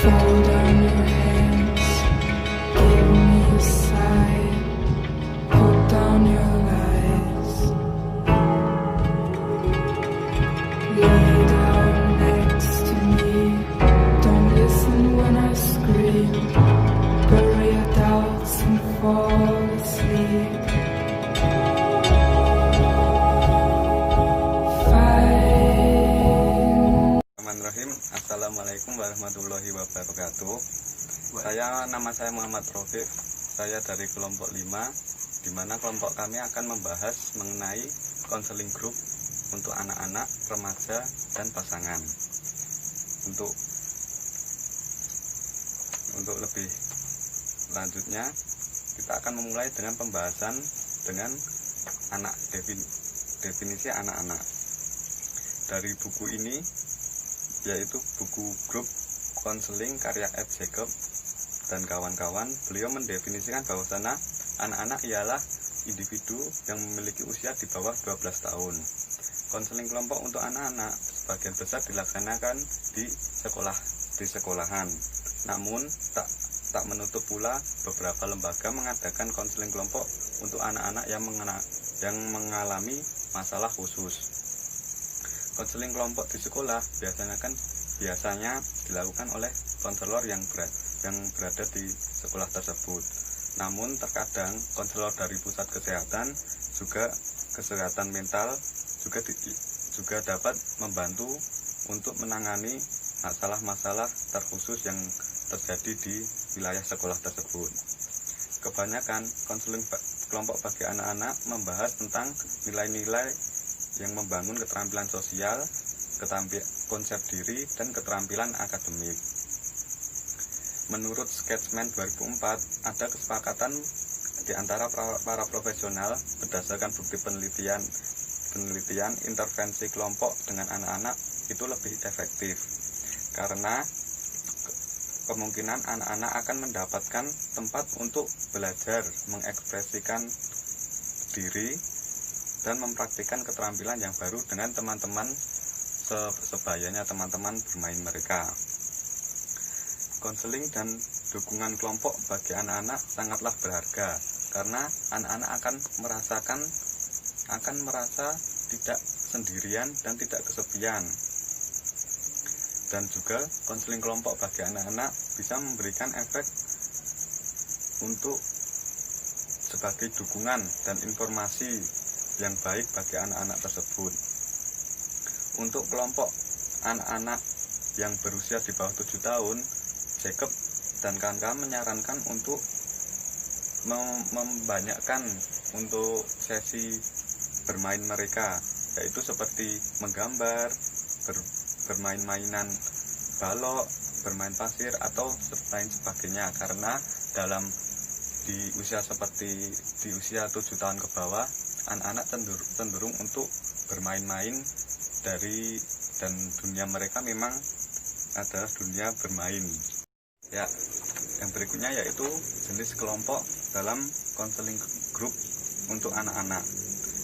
Fold down your hands, give me a sigh, put down your lies, lay down next to me, don't listen when I scream, bury your doubts and fall asleep. Bismillahirrahmanirrahim. Assalamualaikum warahmatullahi wabarakatuh. Nama saya Muhammad Rafiq. Saya dari kelompok 5, di mana kelompok kami akan membahas mengenai konseling grup untuk anak-anak, remaja, dan pasangan. Untuk lebih lanjutnya, kita akan memulai dengan pembahasan dengan definisi anak-anak. Dari buku ini, yaitu buku grup konseling karya Ed Jacob dan kawan-kawan, beliau mendefinisikan bahwasanya anak-anak ialah individu yang memiliki usia di bawah 12 tahun. Konseling kelompok untuk anak-anak sebagian besar dilaksanakan di sekolahan. Namun tak menutup pula beberapa lembaga mengadakan konseling kelompok untuk anak-anak yang mengalami masalah khusus. Konseling kelompok di sekolah biasanya dilakukan oleh konselor yang berada di sekolah tersebut. Namun terkadang konselor dari pusat kesehatan mental juga dapat membantu untuk menangani masalah-masalah terkhusus yang terjadi di wilayah sekolah tersebut. Kebanyakan konseling kelompok bagi anak-anak membahas tentang nilai-nilai yang membangun keterampilan sosial, konsep diri, dan keterampilan akademik. Menurut Sketchman 2004, ada kesepakatan di antara para profesional berdasarkan bukti penelitian intervensi kelompok dengan anak-anak itu lebih efektif karena kemungkinan anak-anak akan mendapatkan tempat untuk belajar mengekspresikan diri dan mempraktikkan keterampilan yang baru dengan teman-teman sebayanya teman-teman bermain mereka. Konseling dan dukungan kelompok bagi anak-anak sangatlah berharga karena anak-anak akan merasa tidak sendirian dan tidak kesepian. Dan juga konseling kelompok bagi anak-anak bisa memberikan efek untuk sebagai dukungan dan informasi yang baik bagi anak-anak tersebut. Untuk kelompok anak-anak yang berusia di bawah 7 tahun, Jacob dan kawan-kawan menyarankan untuk membanyakkan untuk sesi bermain mereka, yaitu seperti menggambar, bermain-mainan balok, bermain pasir, atau lain sebagainya, karena di usia 7 tahun ke bawah, anak-anak cenderung untuk bermain-main dan dunia mereka memang adalah dunia bermain. Ya, yang berikutnya yaitu jenis kelompok dalam konseling grup untuk anak-anak.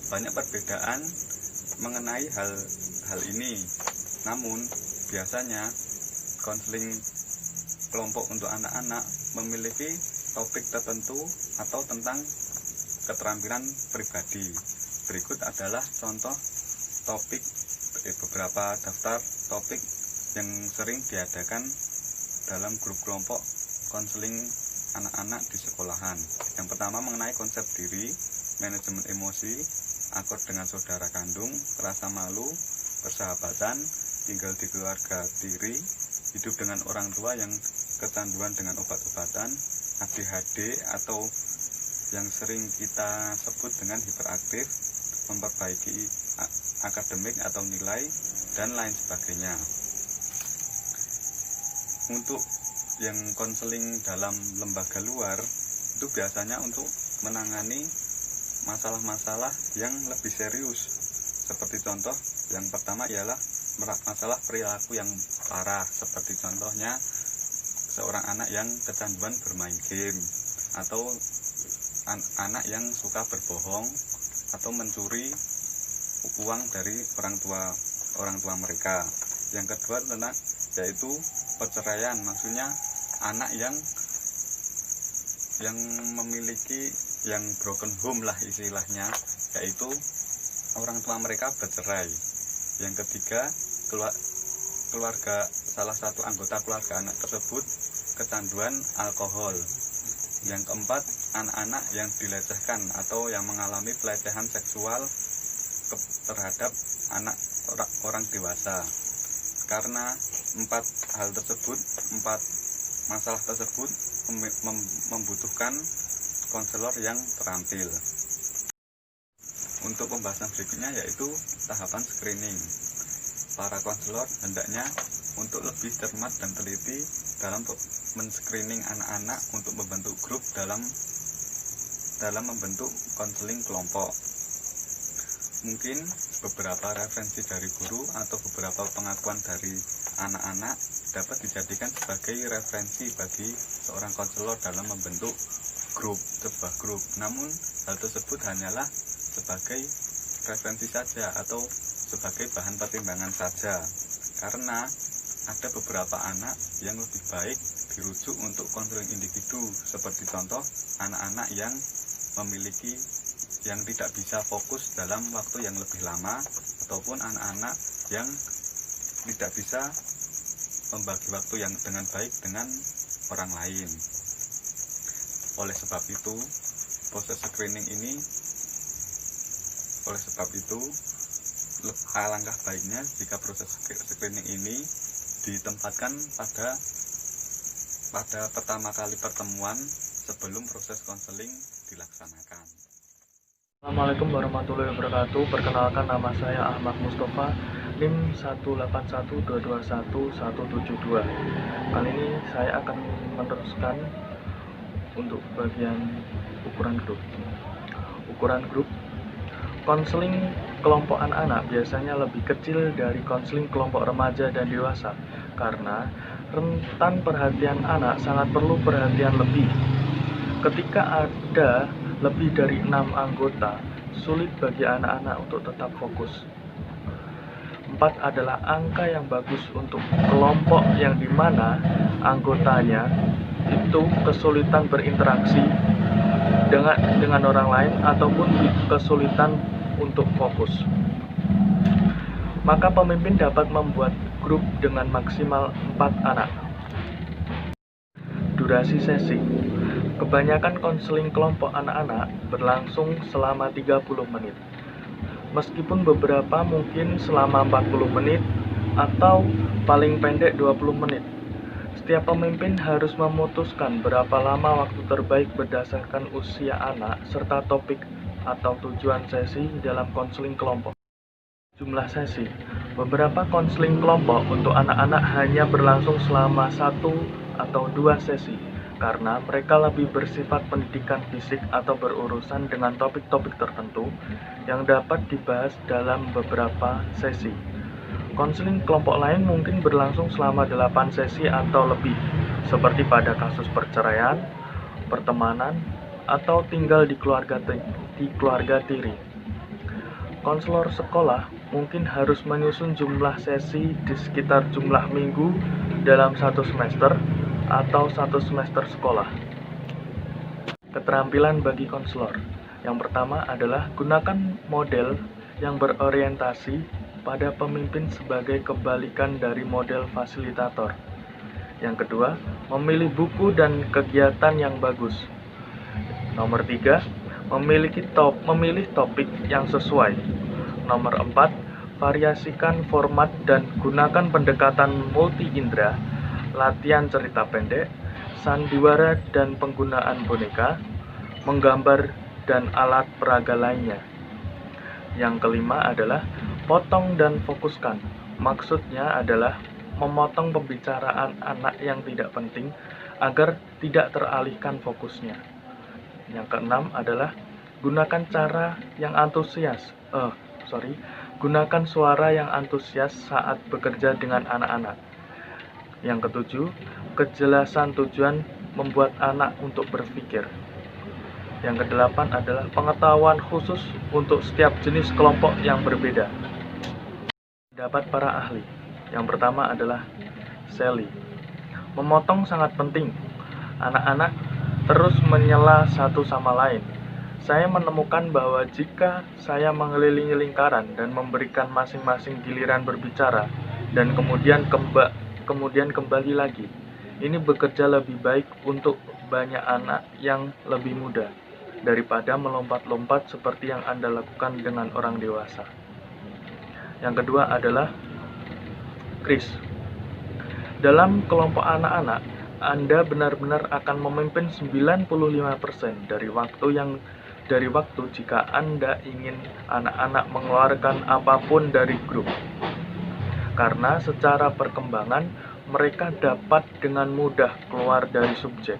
Banyak perbedaan mengenai hal ini. Namun biasanya konseling kelompok untuk anak-anak memiliki topik tertentu atau tentang keterampilan pribadi. Berikut adalah contoh topik beberapa daftar topik yang sering diadakan dalam grup kelompok konseling anak-anak di sekolahan. Yang pertama mengenai konsep diri, manajemen emosi, akord dengan saudara kandung, rasa malu, persahabatan, tinggal di keluarga tiri, hidup dengan orang tua yang kecanduan dengan obat-obatan, ADHD atau yang sering kita sebut dengan hiperaktif, memperbaiki akademik atau nilai, dan lain sebagainya. Untuk yang konseling dalam lembaga luar itu biasanya untuk menangani masalah-masalah yang lebih serius. Seperti contoh, yang pertama ialah masalah perilaku yang parah, seperti contohnya seorang anak yang kecanduan bermain game, atau anak yang suka berbohong atau mencuri uang dari orang tua mereka. Yang kedua yaitu perceraian, maksudnya anak yang memiliki yang broken home lah istilahnya, yaitu orang tua mereka bercerai. Yang ketiga, keluarga salah satu anggota keluarga anak tersebut kecanduan alkohol. Yang keempat, anak-anak yang dilecehkan atau yang mengalami pelecehan seksual terhadap orang dewasa. Karena empat masalah tersebut membutuhkan konselor yang terampil. Untuk pembahasan berikutnya yaitu tahapan screening. Para konselor hendaknya untuk lebih cermat dan teliti dalam men-screening anak-anak untuk membentuk grup dalam membentuk konseling kelompok. Mungkin beberapa referensi dari guru atau beberapa pengakuan dari anak-anak dapat dijadikan sebagai referensi bagi seorang konselor dalam membentuk sebuah grup. Namun hal tersebut hanyalah sebagai referensi saja atau sebagai bahan pertimbangan saja, karena ada beberapa anak yang lebih baik dirujuk untuk konseling individu, seperti contoh anak-anak yang tidak bisa fokus dalam waktu yang lebih lama, ataupun anak-anak yang tidak bisa membagi waktu yang dengan baik dengan orang lain. Oleh sebab itu, alangkah baiknya jika proses screening ini ditempatkan pada pertama kali pertemuan sebelum proses konseling dilaksanakan. Assalamualaikum warahmatullahi wabarakatuh. Perkenalkan, nama saya Ahmad Mustafa, NIM 181221172. Kali ini saya akan meneruskan untuk bagian ukuran grup. Konseling kelompok anak-anak biasanya lebih kecil dari konseling kelompok remaja dan dewasa, karena rentan perhatian anak sangat perlu perhatian lebih. Ketika ada lebih dari 6 anggota, sulit bagi anak-anak untuk tetap fokus. 4 adalah angka yang bagus untuk kelompok yang dimana anggotanya itu kesulitan berinteraksi dengan orang lain ataupun kesulitan untuk fokus. Maka pemimpin dapat membuat grup dengan maksimal 4 anak. Durasi sesi. Kebanyakan konseling kelompok anak-anak berlangsung selama 30 menit. Meskipun beberapa mungkin selama 40 menit atau paling pendek 20 menit. Setiap pemimpin harus memutuskan berapa lama waktu terbaik berdasarkan usia anak serta topik atau tujuan sesi dalam konseling kelompok. Jumlah sesi. Beberapa konseling kelompok untuk anak-anak hanya berlangsung selama 1 atau 2 sesi, karena mereka lebih bersifat pendidikan fisik atau berurusan dengan topik-topik tertentu yang dapat dibahas dalam beberapa sesi. Konseling kelompok lain mungkin berlangsung selama 8 sesi atau lebih, seperti pada kasus perceraian, pertemanan, atau tinggal di keluarga tiri. Konselor sekolah mungkin harus menyusun jumlah sesi di sekitar jumlah minggu dalam 1 semester atau 1 semester sekolah. Keterampilan bagi konselor. Yang pertama adalah gunakan model yang berorientasi pada pemimpin sebagai kebalikan dari model fasilitator. Yang kedua, memilih buku dan kegiatan yang bagus. Nomor 3, memilih topik yang sesuai. Nomor 4, variasikan format dan gunakan pendekatan multi indera, latihan cerita pendek, sandiwara dan penggunaan boneka, menggambar dan alat peraga lainnya. Yang kelima adalah potong dan fokuskan. Maksudnya adalah memotong pembicaraan anak yang tidak penting agar tidak teralihkan fokusnya. Yang keenam adalah gunakan gunakan suara yang antusias saat bekerja dengan anak-anak. Yang ketujuh, kejelasan tujuan membuat anak untuk berpikir. Yang kedelapan adalah pengetahuan khusus untuk setiap jenis kelompok yang berbeda. Pendapat para ahli. Yang pertama adalah Sally. Memotong sangat penting. Anak-anak terus menyela satu sama lain. Saya menemukan bahwa jika saya mengelilingi lingkaran dan memberikan masing-masing giliran berbicara dan kemudian kembali lagi, ini bekerja lebih baik untuk banyak anak yang lebih muda daripada melompat-lompat seperti yang Anda lakukan dengan orang dewasa. Yang kedua adalah Chris. Dalam kelompok anak-anak, Anda benar-benar akan memimpin 95% dari waktu jika Anda ingin anak-anak mengeluarkan apapun dari grup. Karena secara perkembangan, mereka dapat dengan mudah keluar dari subjek.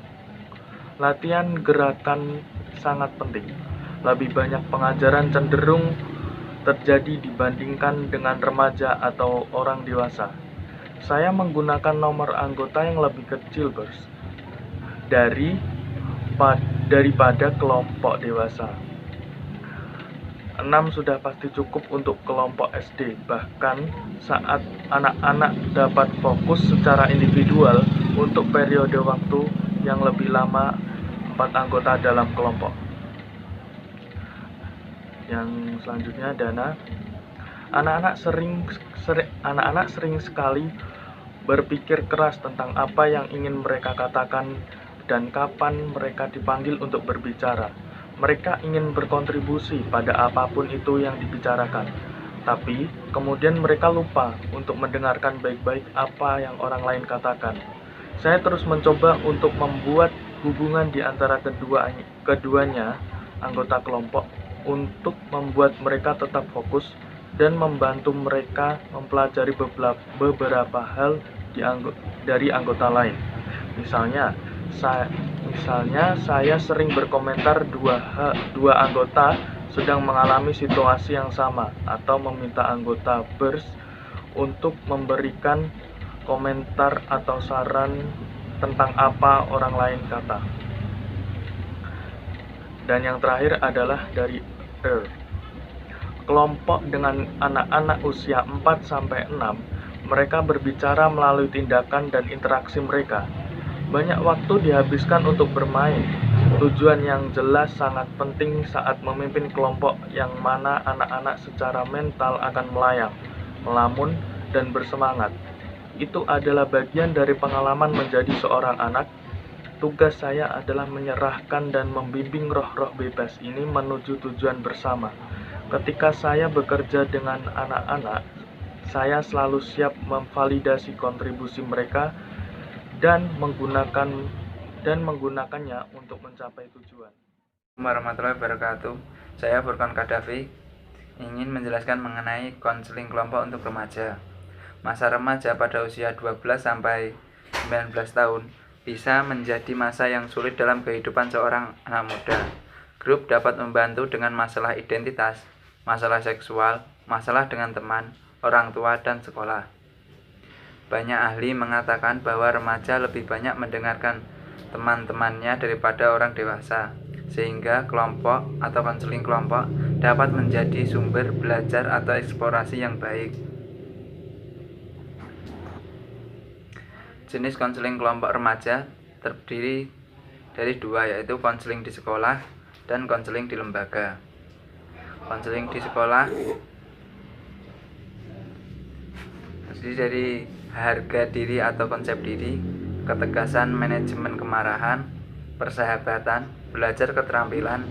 Latihan gerakan sangat penting. Lebih banyak pengajaran cenderung terjadi dibandingkan dengan remaja atau orang dewasa. Saya menggunakan nomor anggota yang lebih kecil, daripada kelompok dewasa. 6 sudah pasti cukup untuk kelompok SD, bahkan saat anak-anak dapat fokus secara individual untuk periode waktu yang lebih lama 4 anggota dalam kelompok. Yang selanjutnya Dana. Anak-anak sering sekali berpikir keras tentang apa yang ingin mereka katakan dan kapan mereka dipanggil untuk berbicara. Mereka ingin berkontribusi pada apapun itu yang dibicarakan, tapi kemudian mereka lupa untuk mendengarkan baik-baik apa yang orang lain katakan. Saya terus mencoba untuk membuat hubungan di antara keduanya anggota kelompok untuk membuat mereka tetap fokus dan membantu mereka mempelajari beberapa hal dari anggota lain. Misalnya saya sering berkomentar dua anggota sedang mengalami situasi yang sama atau meminta anggota BERS untuk memberikan komentar atau saran tentang apa orang lain kata. Dan yang terakhir adalah dari Earl. Kelompok dengan anak-anak usia 4-6, mereka berbicara melalui tindakan dan interaksi mereka. Banyak waktu dihabiskan untuk bermain. Tujuan yang jelas sangat penting saat memimpin kelompok yang mana anak-anak secara mental akan melayang, melamun, dan bersemangat. Itu adalah bagian dari pengalaman menjadi seorang anak. Tugas saya adalah menyerahkan dan membimbing roh-roh bebas ini menuju tujuan bersama. Ketika saya bekerja dengan anak-anak, saya selalu siap memvalidasi kontribusi mereka dan menggunakannya untuk mencapai tujuan. Assalamualaikum warahmatullahi wabarakatuh. Saya Furqan Kadafi ingin menjelaskan mengenai konseling kelompok untuk remaja. Masa remaja pada usia 12 sampai 19 tahun bisa menjadi masa yang sulit dalam kehidupan seorang anak muda. Grup dapat membantu dengan masalah identitas, masalah seksual, masalah dengan teman, orang tua, dan sekolah. Banyak ahli mengatakan bahwa remaja lebih banyak mendengarkan teman-temannya daripada orang dewasa, sehingga kelompok atau konseling kelompok dapat menjadi sumber belajar atau eksplorasi yang baik. Jenis konseling kelompok remaja terdiri dari dua, yaitu konseling di sekolah dan konseling di lembaga. Konseling di sekolah terdiri dari harga diri atau konsep diri, ketegasan manajemen kemarahan, persahabatan, belajar keterampilan,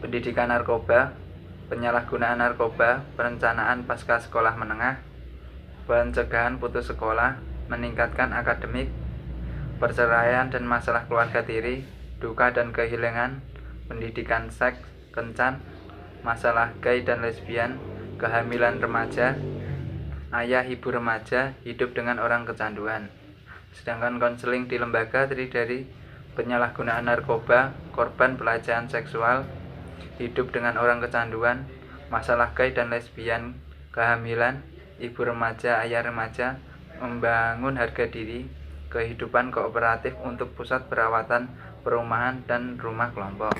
pendidikan narkoba, penyalahgunaan narkoba, perencanaan pasca sekolah menengah, pencegahan putus sekolah, meningkatkan akademik, perceraian dan masalah keluarga tiri, duka dan kehilangan, pendidikan seks, kencan, masalah gay dan lesbian, kehamilan remaja, ayah ibu remaja, hidup dengan orang kecanduan. Sedangkan konseling di lembaga terdiri dari penyalahgunaan narkoba, korban pelecehan seksual, hidup dengan orang kecanduan, masalah gay dan lesbian, kehamilan, ibu remaja, ayah remaja, membangun harga diri, kehidupan kooperatif untuk pusat perawatan, perumahan, dan rumah kelompok.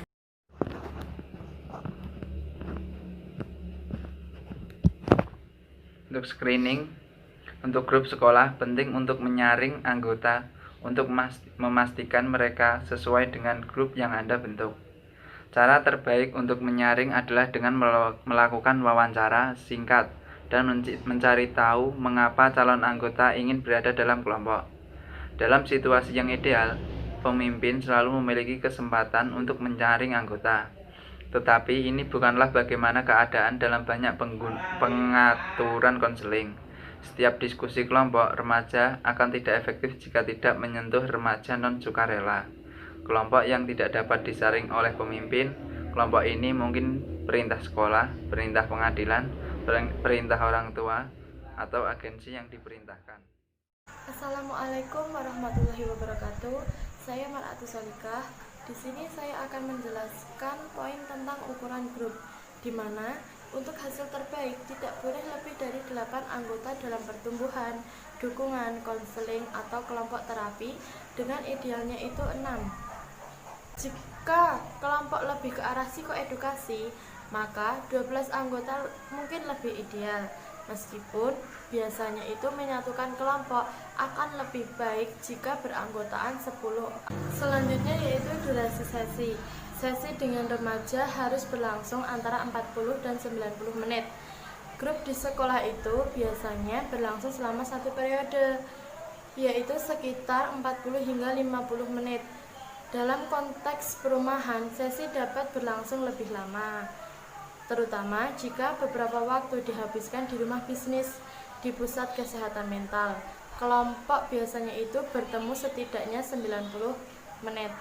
Untuk screening, untuk grup sekolah penting untuk menyaring anggota untuk memastikan mereka sesuai dengan grup yang Anda bentuk. Cara terbaik untuk menyaring adalah dengan melakukan wawancara singkat dan mencari tahu mengapa calon anggota ingin berada dalam kelompok. Dalam situasi yang ideal, pemimpin selalu memiliki kesempatan untuk menyaring anggota. Tetapi ini bukanlah bagaimana keadaan dalam banyak pengaturan konseling. Setiap diskusi kelompok remaja akan tidak efektif jika tidak menyentuh remaja non-sukarela. Kelompok yang tidak dapat disaring oleh pemimpin, kelompok ini mungkin perintah sekolah, perintah pengadilan, perintah orang tua, atau agensi yang diperintahkan. Assalamualaikum warahmatullahi wabarakatuh. Saya Mar'atu Solikah. Di sini saya akan menjelaskan poin tentang ukuran grup, di mana untuk hasil terbaik tidak boleh lebih dari 8 anggota dalam pertumbuhan, dukungan, konseling, atau kelompok terapi, dengan idealnya itu 6. Jika kelompok lebih ke arah psikoedukasi, maka 12 anggota mungkin lebih ideal. Meskipun biasanya itu menyatukan kelompok akan lebih baik jika beranggotaan 10. Selanjutnya yaitu durasi sesi. Sesi dengan remaja harus berlangsung antara 40 dan 90 menit. Grup di sekolah itu biasanya berlangsung selama 1 periode, yaitu sekitar 40 hingga 50 menit. Dalam konteks perumahan, sesi dapat berlangsung lebih lama, terutama jika beberapa waktu dihabiskan di rumah bisnis, di pusat kesehatan mental. Kelompok biasanya itu bertemu setidaknya 90 menit.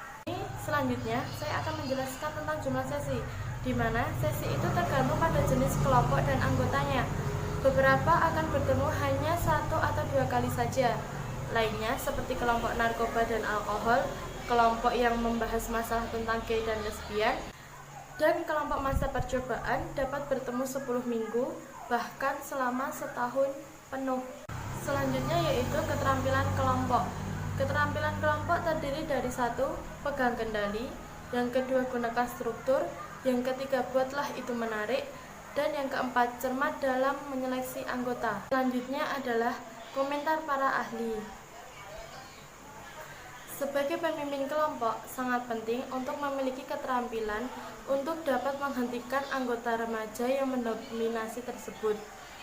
Selanjutnya, saya akan menjelaskan tentang jumlah sesi, di mana sesi itu tergantung pada jenis kelompok dan anggotanya. Beberapa akan bertemu hanya 1 atau 2 kali saja. Lainnya seperti kelompok narkoba dan alkohol, kelompok yang membahas masalah tentang gay dan lesbian, dan kelompok masa percobaan dapat bertemu 10 minggu, bahkan selama setahun penuh. Selanjutnya yaitu keterampilan kelompok. Keterampilan kelompok terdiri dari 1. Pegang kendali, yang kedua gunakan struktur, yang ketiga buatlah itu menarik, dan yang keempat cermat dalam menyeleksi anggota. Selanjutnya adalah komentar para ahli. Sebagai pemimpin kelompok, sangat penting untuk memiliki keterampilan untuk dapat menghentikan anggota remaja yang mendominasi tersebut.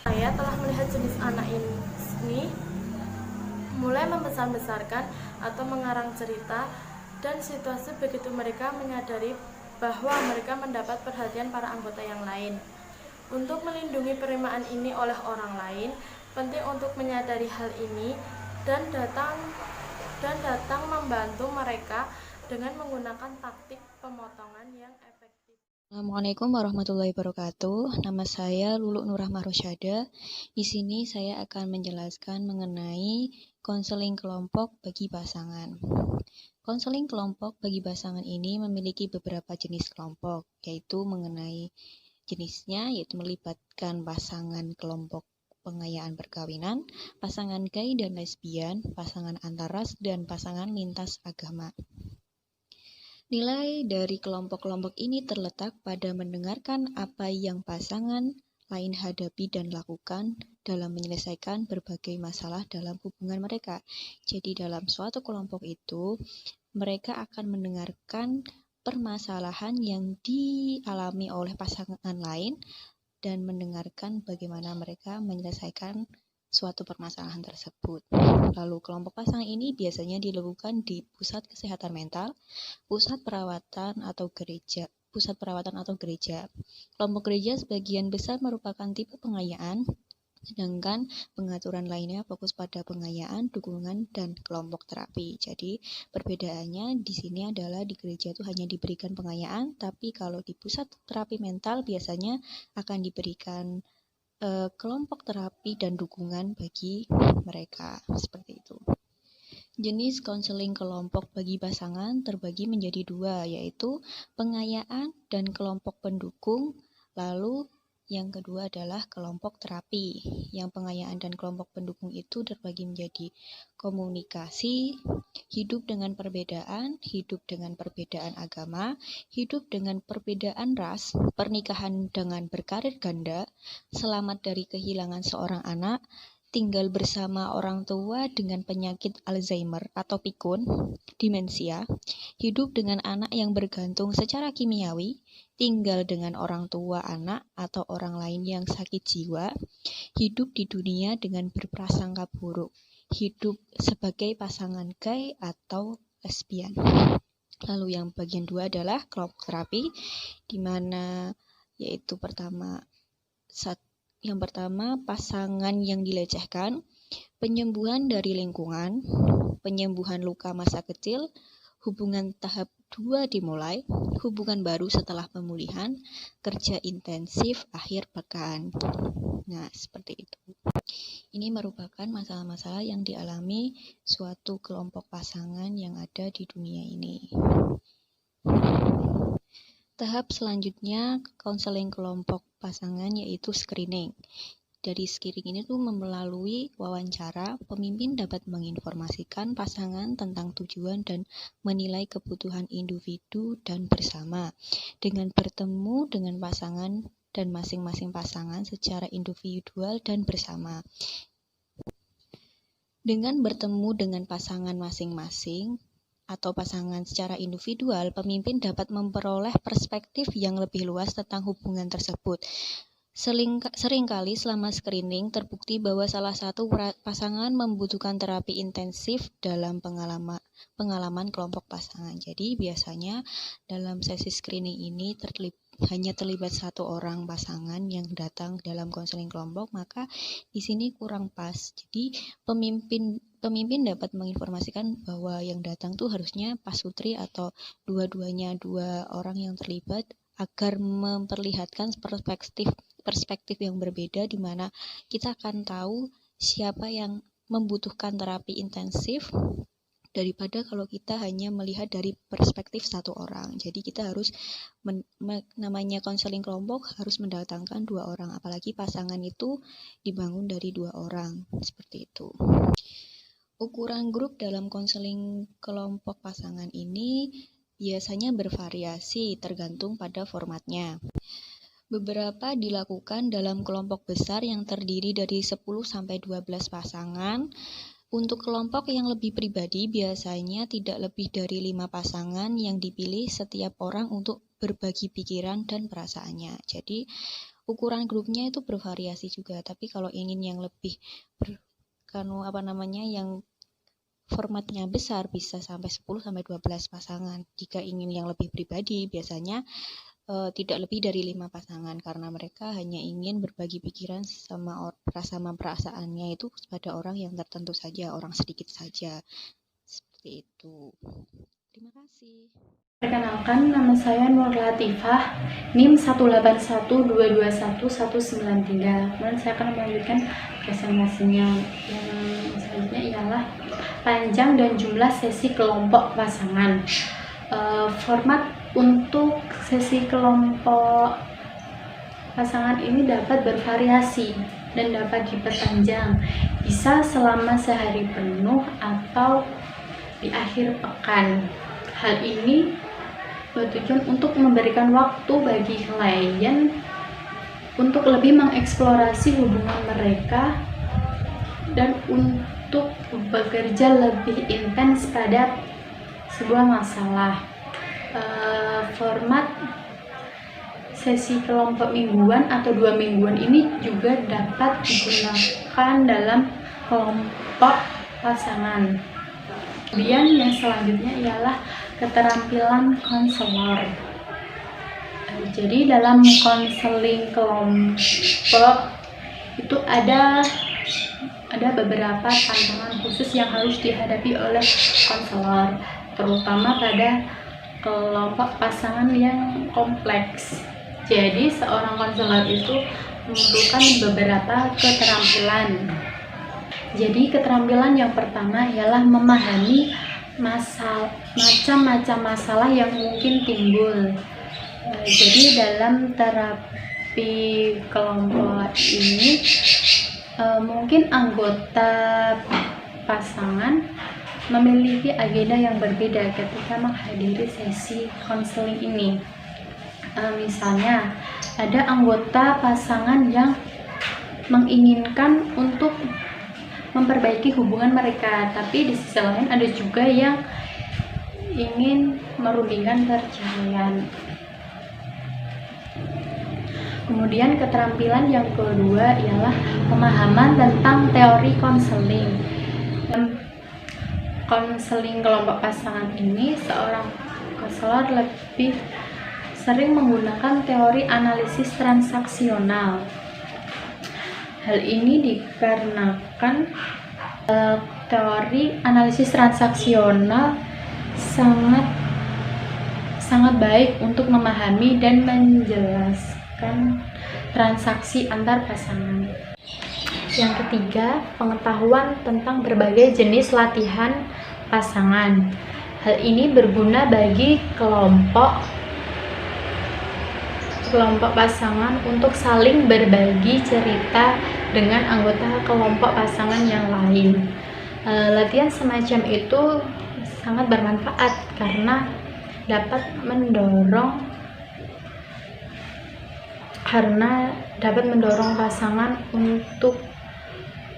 Saya telah melihat jenis anak ini mulai membesar-besarkan atau mengarang cerita dan situasi begitu mereka menyadari bahwa mereka mendapat perhatian para anggota yang lain. Untuk melindungi penerimaan ini oleh orang lain, penting untuk menyadari hal ini dan datang membantu mereka dengan menggunakan taktik pemotongan yang efektif. Assalamualaikum warahmatullahi wabarakatuh. Nama saya Lulu Nurrahmah Rosyada. Di sini saya akan menjelaskan mengenai konseling kelompok bagi pasangan. Konseling kelompok bagi pasangan ini memiliki beberapa jenis kelompok, yaitu mengenai jenisnya, yaitu melibatkan pasangan kelompok pengayaan perkawinan, pasangan gay dan lesbian, pasangan antaras, dan pasangan lintas agama. Nilai dari kelompok-kelompok ini terletak pada mendengarkan apa yang pasangan lain hadapi dan lakukan dalam menyelesaikan berbagai masalah dalam hubungan mereka. Jadi dalam suatu kelompok itu, mereka akan mendengarkan permasalahan yang dialami oleh pasangan lain dan mendengarkan bagaimana mereka menyelesaikan suatu permasalahan tersebut. Lalu kelompok pasangan ini biasanya dilakukan di pusat kesehatan mental, pusat perawatan atau gereja. Kelompok gereja sebagian besar merupakan tipe pengayaan, sedangkan pengaturan lainnya fokus pada pengayaan, dukungan, dan kelompok terapi. Jadi perbedaannya di sini adalah di gereja itu hanya diberikan pengayaan, tapi kalau di pusat terapi mental biasanya akan diberikan kelompok terapi dan dukungan bagi mereka, seperti itu. Jenis konseling kelompok bagi pasangan terbagi menjadi 2, yaitu pengayaan dan kelompok pendukung. Lalu Yang kedua adalah kelompok terapi. Yang pengayaan dan kelompok pendukung itu terbagi menjadi komunikasi, hidup dengan perbedaan agama, hidup dengan perbedaan ras, pernikahan dengan berkarir ganda, selamat dari kehilangan seorang anak, tinggal bersama orang tua dengan penyakit Alzheimer atau pikun, demensia, hidup dengan anak yang bergantung secara kimiawi, tinggal dengan orang tua anak atau orang lain yang sakit jiwa, hidup di dunia dengan berprasangka buruk, hidup sebagai pasangan gay atau lesbian. Lalu yang bagian 2 adalah kelompok terapi, di mana yaitu yang pertama pasangan yang dilecehkan, penyembuhan dari lingkungan, penyembuhan luka masa kecil, hubungan tahap 2 dimulai, hubungan baru setelah pemulihan, kerja intensif akhir pekan. Nah, seperti itu. Ini merupakan masalah-masalah yang dialami suatu kelompok pasangan yang ada di dunia ini. Tahap selanjutnya konseling kelompok pasangan yaitu screening. Dari screening ini tuh melalui wawancara, pemimpin dapat menginformasikan pasangan tentang tujuan dan menilai kebutuhan individu dan bersama. Dengan bertemu dengan pasangan dan masing-masing pasangan secara individual dan bersama. Dengan bertemu dengan pasangan masing-masing atau pasangan secara individual, pemimpin dapat memperoleh perspektif yang lebih luas tentang hubungan tersebut. Seringkali selama screening terbukti bahwa salah satu pasangan membutuhkan terapi intensif dalam pengalaman kelompok pasangan. Jadi biasanya dalam sesi screening ini hanya terlibat satu orang pasangan yang datang dalam konseling kelompok, maka di sini kurang pas. Jadi pemimpin dapat menginformasikan bahwa yang datang tuh harusnya pasutri atau dua-duanya dua orang yang terlibat agar memperlihatkan perspektif yang berbeda, di mana kita akan tahu siapa yang membutuhkan terapi intensif daripada kalau kita hanya melihat dari perspektif satu orang. Jadi kita harus namanya konseling kelompok harus mendatangkan dua orang, apalagi pasangan itu dibangun dari dua orang, seperti itu. Ukuran grup dalam konseling kelompok pasangan ini biasanya bervariasi tergantung pada formatnya. Beberapa dilakukan dalam kelompok besar yang terdiri dari 10-12 pasangan. Untuk kelompok yang lebih pribadi, biasanya tidak lebih dari 5 pasangan yang dipilih setiap orang untuk berbagi pikiran dan perasaannya. Jadi, ukuran grupnya itu bervariasi juga. Tapi kalau ingin yang lebih yang formatnya besar, bisa sampai 10-12 pasangan. Jika ingin yang lebih pribadi, biasanya tidak lebih dari 5 pasangan, karena mereka hanya ingin berbagi pikiran sama perasaannya itu pada orang yang tertentu saja, orang sedikit saja, seperti itu. Terima kasih. Perkenalkan, nama saya Nur Latifah, NIM 181221193. Kemudian saya akan melanjutkan presentasinya. Yang selanjutnya ialah panjang dan jumlah sesi kelompok pasangan. Format untuk sesi kelompok pasangan ini dapat bervariasi dan dapat diperpanjang, bisa selama sehari penuh atau di akhir pekan. Hal ini bertujuan untuk memberikan waktu bagi klien untuk lebih mengeksplorasi hubungan mereka dan untuk bekerja lebih intens pada sebuah masalah. Format sesi kelompok mingguan atau 2 mingguan ini juga dapat digunakan dalam kelompok pasangan. Kemudian yang selanjutnya ialah keterampilan konselor. Jadi dalam konseling kelompok itu ada beberapa tantangan khusus yang harus dihadapi oleh konselor, terutama pada kelompok pasangan yang kompleks. Jadi seorang konselor itu memerlukan beberapa keterampilan. Jadi keterampilan yang pertama ialah memahami macam-macam masalah yang mungkin timbul. Jadi dalam terapi menghadapi kelompok ini, mungkin anggota pasangan memiliki agenda yang berbeda ketika menghadiri sesi konseling ini. Misalnya, ada anggota pasangan yang menginginkan untuk memperbaiki hubungan mereka, tapi di sisi lain ada juga yang ingin merundingkan perceraian. Kemudian keterampilan yang kedua ialah pemahaman tentang teori konseling. Konseling kelompok pasangan ini, seorang konselor lebih sering menggunakan teori analisis transaksional. Hal ini dikarenakan teori analisis transaksional sangat baik untuk memahami dan menjelaskan transaksi antar pasangan. Yang ketiga, pengetahuan tentang berbagai jenis latihan pasangan. Hal ini berguna bagi kelompok pasangan untuk saling berbagi cerita dengan anggota kelompok pasangan yang lain. Latihan semacam itu sangat bermanfaat karena dapat mendorong pasangan untuk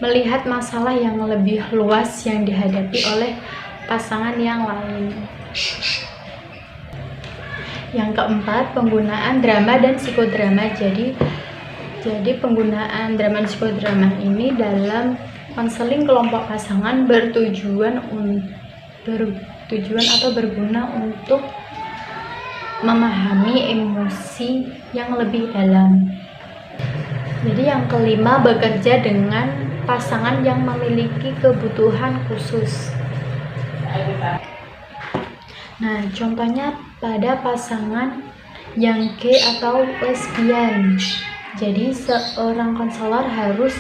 melihat masalah yang lebih luas yang dihadapi oleh pasangan yang lain. Yang keempat, penggunaan drama dan psikodrama. Jadi penggunaan drama dan psikodrama ini dalam konseling kelompok pasangan bertujuan atau berguna untuk memahami emosi yang lebih dalam. Jadi yang kelima, bekerja dengan pasangan yang memiliki kebutuhan khusus. Nah, contohnya pada pasangan yang gay atau lesbian. Jadi seorang konselor harus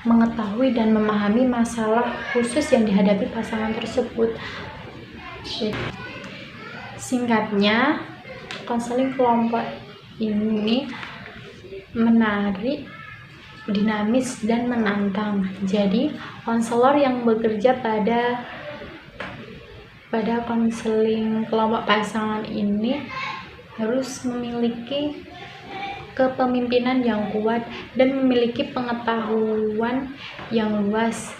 mengetahui dan memahami masalah khusus yang dihadapi pasangan tersebut. Singkatnya, konseling kelompok ini menarik, dinamis, dan menantang. Jadi, konselor yang bekerja pada konseling kelompok pasangan ini harus memiliki kepemimpinan yang kuat dan memiliki pengetahuan yang luas,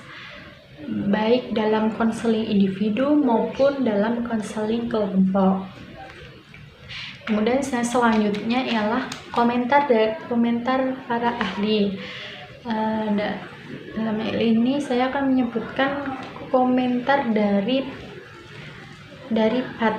baik dalam konseling individu maupun dalam konseling kelompok. Kemudian selanjutnya ialah komentar para ahli. Dalam hal ini saya akan menyebutkan komentar dari PAT.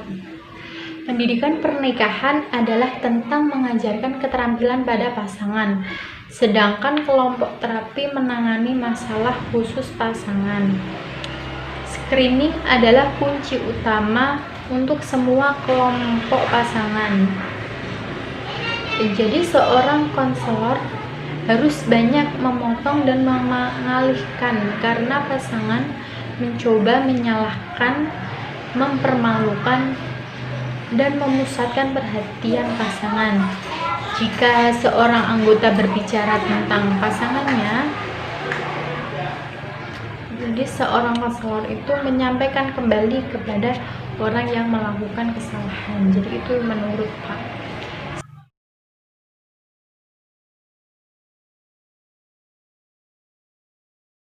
Pendidikan pernikahan adalah tentang mengajarkan keterampilan pada pasangan, sedangkan kelompok terapi menangani masalah khusus pasangan. Screening adalah kunci utama untuk semua kelompok pasangan. Jadi seorang konselor harus banyak memotong dan mengalihkan karena pasangan mencoba menyalahkan, mempermalukan, dan memusatkan perhatian pasangan. Jika seorang anggota berbicara tentang pasangannya, jadi seorang konselor itu menyampaikan kembali kepada orang yang melakukan kesalahan. Jadi itu menurut Pak.